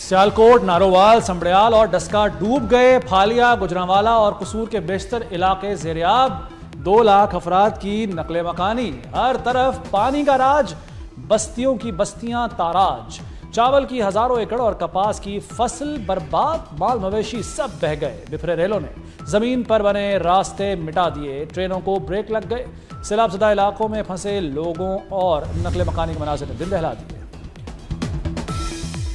सियालकोट, नारोवाल, संबड़ियाल और डस्का डूब गए। फालिया, गुजरांवाला और कसूर के बेशतर इलाके ज़ेरियाब। 2 लाख अफराद की नकले मकानी। हर तरफ पानी का राज, बस्तियों की बस्तियां ताराज। चावल की हजारों एकड़ और कपास की फसल बर्बाद, माल मवेशी सब बह गए। बिफरे रेलों ने जमीन पर बने रास्ते मिटा दिए, ट्रेनों को ब्रेक लग गए। सैलाबज़दा इलाकों में फंसे लोगों और नकले मकानी के मनाज़िर ने दिल दहला दिए।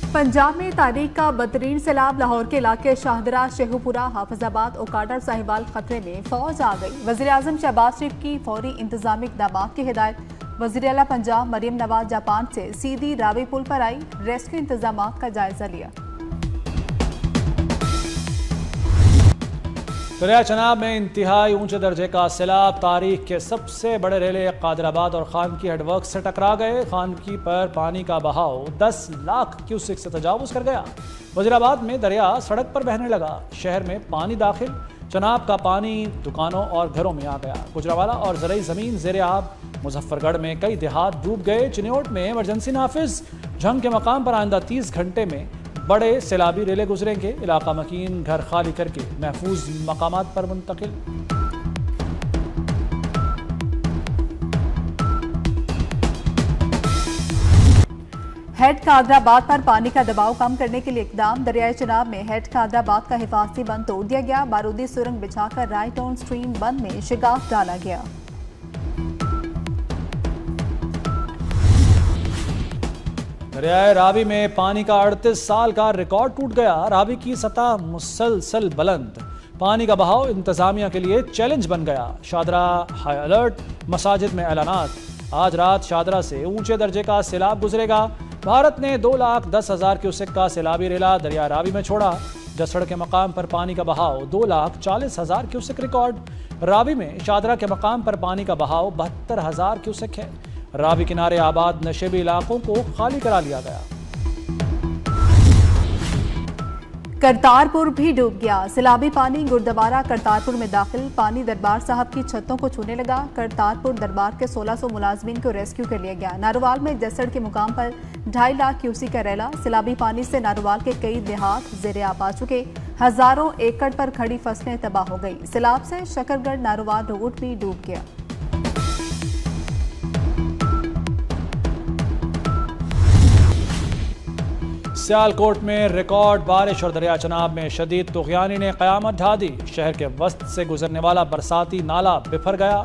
पंजाब में तारीख का बदतरीन सैलाब। लाहौर के इलाके शाहदरा, शेखुपुरा, हाफिजाबाद, ओकाडा और साहिवाल खतरे में। फौज आ गई। वज़ीर आज़म शहबाज शरीफ की फौरी इंतजामी इक़दामात की हिदायत। वज़ीर आला पंजाब मरियम नवाज जापान से सीधी रावी पुल पर आई, रेस्क्यू इंतजामात का जायजा लिया। दरिया चनाब में इंतहाई ऊंचे दर्जे का सैलाब। तारीख के सबसे बड़े रेले कादराबाद और खानकी हेडवर्क से टकरा गए। खानकी पर पानी का बहाव 10 लाख क्यूसेक से तजावुज कर गया। वजीराबाद में दरिया सड़क पर बहने लगा। शहर में पानी दाखिल। चनाब का पानी दुकानों और घरों में आ गया। गुजरांवाला और ज़रई ज़मीन ज़ेरे-आब। मुजफ्फरगढ़ में कई देहात डूब गए। चिन्योट में इमरजेंसी नाफिज। झंग के मकाम पर आइंदा 30 घंटे में बड़े सैलाबी रेले गुजरेंगे। इलाका मकीन, घर खाली करके महफूज मकामात पर मुंतकिल। हेड कादराबाद पर पानी का दबाव कम करने के लिए इकदाम। दरियाए चनाब में हेड कादराबाद का हिफाजती बंद तोड़ दिया गया। बारूदी सुरंग बिछाकर राइट ऑन स्ट्रीम बंद में शिगाफ डाला गया। दरियाए रावी में पानी का 38 साल का रिकॉर्ड टूट गया। रावी की सतह मुसलसल बुलंद। पानी का बहाव इंतजामिया के लिए चैलेंज बन गया। शादरा हाई अलर्ट, मसाजिद में ऐलानात। आज रात शादरा से ऊंचे दर्जे का सैलाब गुजरेगा। भारत ने 2,10,000 क्यूसेक का सैलाबी रेला दरिया रावी में छोड़ा। जसड़ के मकाम पर पानी का बहाव 2,40,000 क्यूसेक रिकॉर्ड। रावी में शादरा के मकाम पर पानी का बहाव 72,000 क्यूसेक है। रावी किनारे आबाद नशेबी इलाकों को खाली करा लिया गया। करतारपुर भी डूब गया। सैलाबी पानी गुरुद्वारा करतारपुर में दाखिल। पानी दरबार साहब की छतों को छूने लगा। करतारपुर दरबार के 1600 मुलाजमीन को रेस्क्यू कर लिया गया। नारोवाल में जसड़ के मुकाम पर 2.5 लाख क्यूसी का रेला। सैलाबी पानी से नारोवाल के कई देहात ज़ेरे-आब आ चुके। हजारों एकड़ पर खड़ी फसलें तबाह हो गई। सैलाब से शकरगढ़ नारोवाल रोड भी डूब गया। सियालकोट में रिकॉर्ड बारिश और दरिया चनाब में शदीद तुग़यानी ने क़यामत ढा दी। शहर के वस्त से गुजरने वाला बरसाती नाला बिफर गया।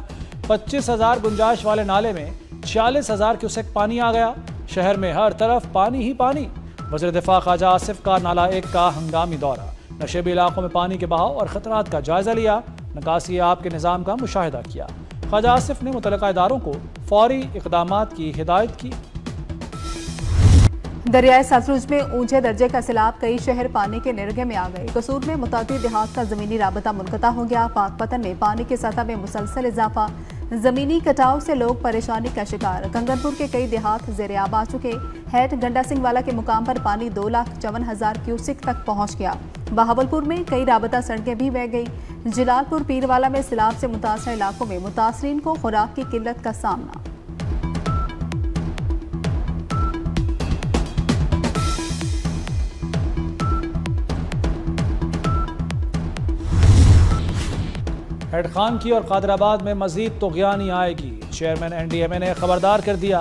25,000 गुंजाइश वाले नाले में 46,000 क्यूसेक पानी आ गया। शहर में हर तरफ पानी ही पानी। वज़ीर दिफा ख्वाजा आसिफ का नाला 1 का हंगामी दौरा। नशेबी इलाकों में पानी के बहाव और ख़तरात का जायजा लिया। निकासी आब के निज़ाम का मुशाहिदा किया। ख्वाजा आसिफ ने मुतल्लिका इदारों को फौरी इक़दामात की हिदायत की। दरियाए सतलुज में ऊंचे दर्जे का सैलाब। कई शहर पानी के निरगे में आ गए। कसूर में मुतादी देहात का जमीनी राबता मुनक़ता हो गया। पाकपतन में पानी की सतह में मुसलसल इजाफा। जमीनी कटाव से लोग परेशानी का शिकार। कंगनपुर के कई देहात ज़ेरे-आब आ चुके। हेड गंडा सिंह वाला के मुकाम पर पानी 2,54,000 क्यूसिक तक पहुँच गया। बहावलपुर में कई राबता सड़कें भी बह गई। जलालपुर पीरवाला में सैलाब से मुतासर इलाकों में मुतासरीन को खुराक की किल्लत का सामना। हेड खानकी और कादराबाद में मजीद तुग़यानी आएगी। चेयरमैन NDMA ने खबरदार कर दिया।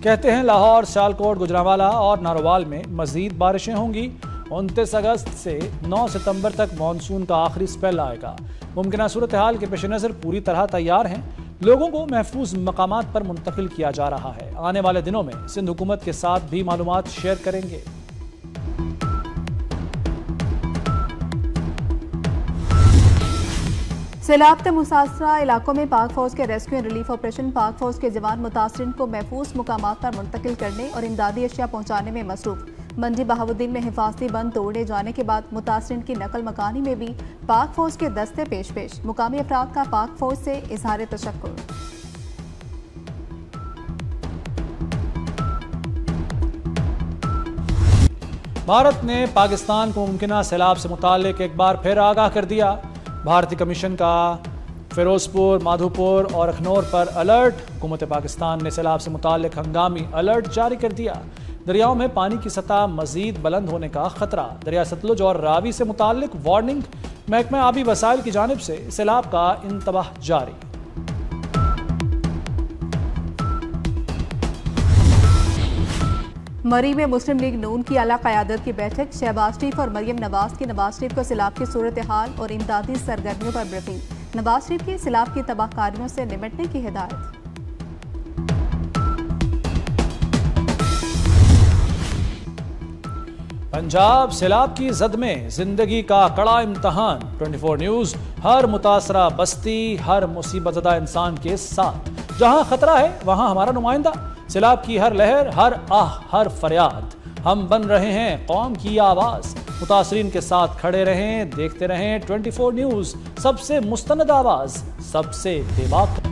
कहते हैं लाहौर, सियालकोट, गुजरांवाला और नारोवाल में मजीद बारिशें होंगी। 29 अगस्त से 9 सितंबर तक मानसून का आखिरी स्पेल आएगा। मुमकिन सूरत हाल के पेश नज़र पूरी तरह तैयार हैं। लोगों को महफूज मकामात पर मुंतकिल किया जा रहा है। आने वाले दिनों में सिंध हुकूमत के साथ भी मालूमात शेयर करेंगे। सैलाब से मुतासरा इलाकों में पाक फौज के रेस्क्यू एंड रिलीफ ऑपरेशन। पाक फौज के जवान मुतासरीन को महफूज मुकामात पर मुंतकिल करने और इमदादी अशिया पहुँचाने में मसरूफ। मंडी बहावुद्दीन में हिफाजती बंद तोड़े जाने के बाद मुतासरीन की नकल मकानी में भी पाक फौज के दस्ते पेश। मुकामी अफराद का पाक फौज से इजहार तशक्कुर। भारत ने पाकिस्तान को मुमकिन सैलाब से मुताल्लिक एक बार फिर आगाह कर दिया। भारतीय कमीशन का फिरोजपुर, माधोपुर और अखनौर पर अलर्ट। हुकूमत पाकिस्तान ने सैलाब से मुताल्लिक हंगामी अलर्ट जारी कर दिया। दरियाओं में पानी की सतह मजीद बुलंद होने का खतरा। दरिया सतलुज और रावी से मुताल्लिक वार्निंग। महकमा आबी वसाइल की जानिब से सैलाब का इंतबाह जारी। मरी में मुस्लिम लीग नून की आला क़यादत की बैठक। शहबाज शरीफ और मरियम नवाज की नवाज शरीफ को सैलाब की सूरत हाल और इमदादी सरगर्मियों पर ब्रीफिंग। नवाज शरीफ की सैलाब की तबाहकारियों से निपटने की हिदायत। पंजाब सैलाब की जद में जिंदगी का कड़ा इम्तहान। 24 न्यूज हर मुतासरा बस्ती, हर मुसीबतज़दा इंसान के साथ। जहां खतरा है वहां हमारा नुमाइंदा। सैलाब की हर लहर, हर आह, हर फरियाद। हम बन रहे हैं कौम की आवाज। मुतासरीन के साथ खड़े रहें, देखते रहें 24 न्यूज, सबसे मुस्तनद आवाज, सबसे बेबाक।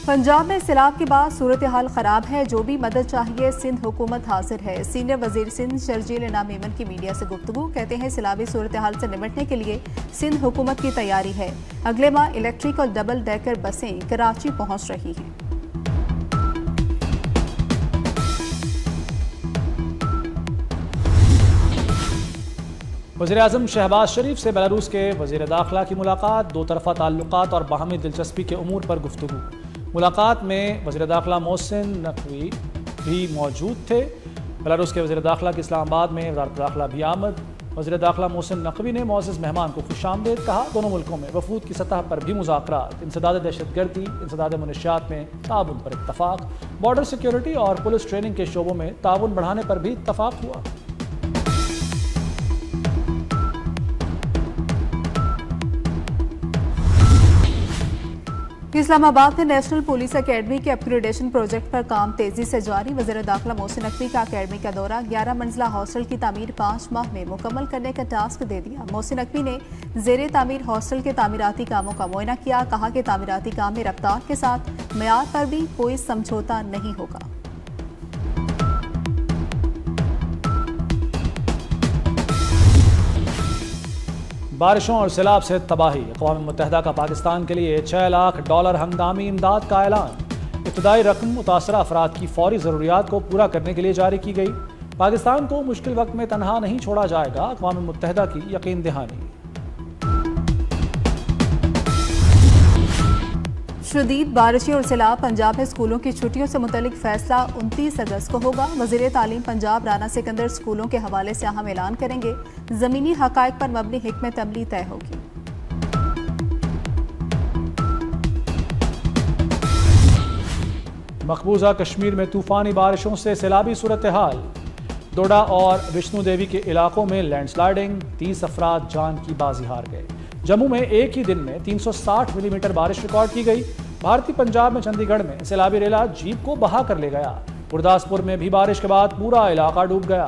पंजाब में सैलाब के बाद सूरत हाल खराब है, जो भी मदद चाहिए सिंध हुकूमत हाजिर है। सीनियर वजीर सिंध शर्जील इनाम मेमन की मीडिया से गुफ्तगू। कहते हैं सैलाबी सूरत हाल से निपटने के लिए सिंध हुकूमत की तैयारी है। अगले माह इलेक्ट्रिक और डबल डेकर बसें कराची पहुंच रही हैं। वज़ीर-ए-आज़म शहबाज शरीफ से बेलारूस के वज़ीर दाखिला की मुलाकात। दो तरफ़ा ताल्लुकात और बाहमी दिलचस्पी के उमूर पर गुफ्तगू। मुलाकात में वज़ीर दाखिला मोहसिन नकवी भी मौजूद थे। बेलारूस के वज़ीर दाखिला की इस्लामाबाद में वज़ारत दाखिला भी आमद। वज़ीर दाखिला मोहसिन नकवी ने मुअज़्ज़ज़ मेहमान को खुशामदीद कहा। दोनों मुल्कों में वफूद की सतह पर भी मुज़ाकरात। इंसदाद दहशतगर्दी, इंसदाद मुनशियात में ताउन पर इत्तफ़ाक़। बॉर्डर सिक्योरिटी और पुलिस ट्रेनिंग के शोबों में ताउन बढ़ाने पर भी इत्तफ़ाक़ हुआ। इस्लामाबाद में नेशनल पुलिस एकेडमी के अपग्रेडेशन प्रोजेक्ट पर काम तेजी से जारी। वज़ीर दाखिला मोहसिन नकवी का एकेडमी का दौरा। 11 मंजिला हॉस्टल की तामीर 5 माह में मुकम्मल करने का टास्क दे दिया। मोहसिन नकवी ने ज़ेरे तामीर हॉस्टल के तामीराती कामों का मुआयना किया। कहा कि तामीराती काम में रफ्तार के साथ मेयार पर भी कोई समझौता नहीं होगा। बारिशों और सैलाब से तबाही। अक़वाम मुत्तहिदा का पाकिस्तान के लिए $6 लाख हंगामी इमदाद का ऐलान। इब्तदाई रकम मुतासरा अफराद की फौरी ज़रूरियात को पूरा करने के लिए जारी की गई। पाकिस्तान को मुश्किल वक्त में तनहा नहीं छोड़ा जाएगा, अक़वाम मुत्तहिदा की यकीन दहानी। शदीद बारिशें और सैलाब। पंजाब में स्कूलों की छुट्टियों से मुतल्लिक फैसला 29 अगस्त को होगा। वज़ीर तालीम पंजाब राना सिकंदर स्कूलों के हवाले से अहम ऐलान करेंगे। ज़मीनी हक़ाइक़ पर मबनी हिकमत अमली तय होगी। मकबूजा कश्मीर में तूफ़ानी बारिशों से सैलाबी सूरत हाल। डोडा और विष्णु देवी के इलाकों में लैंडस्लाइडिंग। 30 अफराद जान की बाजी हार गए। जम्मू में एक ही दिन में 360 मिलीमीटर बारिश रिकॉर्ड की गई। भारतीय पंजाब में चंडीगढ़ में सैलाबी रेला जीप को बहा कर ले गया। गुरदासपुर में भी बारिश के बाद पूरा इलाका डूब गया।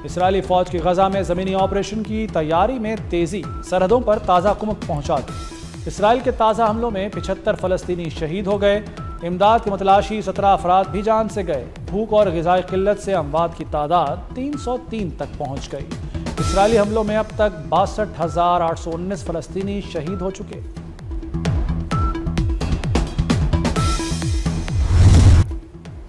इस्राएली फौज की गजा में जमीनी ऑपरेशन की तैयारी में तेजी। सरहदों पर ताज़ा कुमक पहुंचा दी। इसराइल के ताज़ा हमलों में 75 फलस्तीनी शहीद हो गए। इमदाद की मतलाशी 17 अफराद भी जान से गए। भूख और ग़िज़ाई किल्लत से अमवात की तादाद 303 तक पहुंच गई। इसराइली हमलों में अब तक 62,819 फलस्तीनी शहीद हो चुके।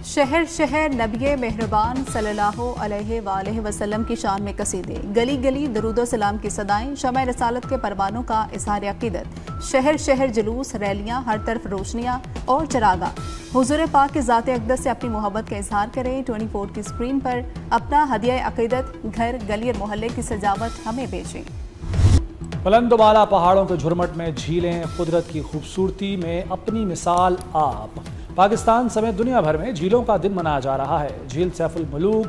शहर शहर नबी मेहरबान सल्लल्लाहु अलैहि वसल्लम की शान में कसीदे। गली गली दरूदो सलाम की सदाएं। शमअ रसालत के परवानों का इज़हार अक़ीदत। शहर शहर जुलूस, रैलियां, हर तरफ रोशनियां और चरागा। हुज़ूर पाक के ज़ात अक़दस से अपनी मोहब्बत का इज़हार करें। 24 की स्क्रीन पर अपना हदिया अक़ीदत, घर, गली और मोहल्ले की सजावट हमें बेचें। बुलंदबाला पहाड़ों के झुरमट में झीलें, कुदरत की खूबसूरती में अपनी मिसाल आप। पाकिस्तान समेत दुनिया भर में झीलों का दिन मनाया जा रहा है। झील सैफुल मलूक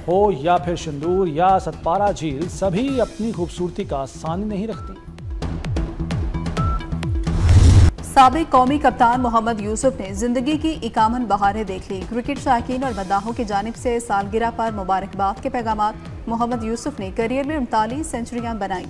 हो या फिर शिंदूर या सतपारा झील, सभी अपनी खूबसूरती का सानी नहीं रखती। साबिक कौमी कप्तान मोहम्मद यूसुफ ने जिंदगी की 51 बहारें देख ली। क्रिकेट शायकीन और मद्दाहों की जानिब से सालगिरह पर मुबारकबाद के पैगाम। मोहम्मद यूसुफ ने करियर में 39 सेंचुरियां बनाई।